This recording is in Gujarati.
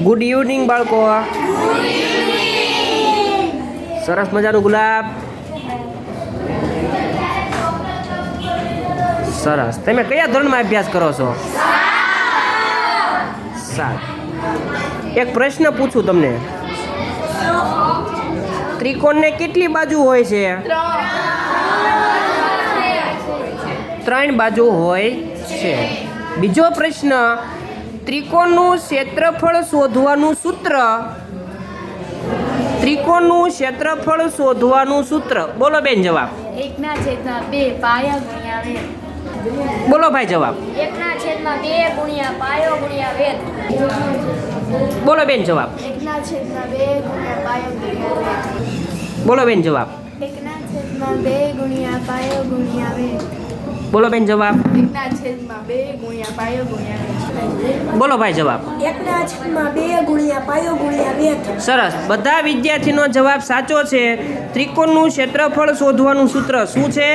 ગુડ ઇવનિંગ બાળકો. સરસ મજાનું ગુલાબ. સરસ. તમે કયા ધોરણમાં અભ્યાસ કરો છો? 7. એક પ્રશ્ન પૂછું તમને. ત્રિકોણને કેટલી બાજુ હોય છે? 3 બાજુ હોય છે. બીજો પ્રશ્ન, ત્રિકોણનું ક્ષેત્રફળ શોધવાનું સૂત્ર. ત્રિકોણનું ક્ષેત્રફળ શોધવાનું સૂત્ર બોલો બેન જવાબ. 1/2 પાયા ગુણ્યા વેધ. બોલો ભાઈ જવાબ. 1/2 ગુણ્યા પાયો ગુણ્યા વેધ. બોલો બેન જવાબ. 1/2 ગુણ્યા પાયો ગુણ્યા વેધ. બોલો બેન જવાબ. 1/2 ગુણ્યા પાયો ગુણ્યા વેધ. બોલો બેન જવાબ. 1/2 ગુણ્યા પાયો ગુણ્યા વેધ. બોલો ભાઈ જવાબ. 1/2 ગુણ્યા પાયો ગુણ્યા વેધ. સરસ. બધા વિદ્યાર્થીનો જવાબ સાચો છે. ત્રિકોણનું ક્ષેત્રફળ શોધવાનું સૂત્ર શું છે?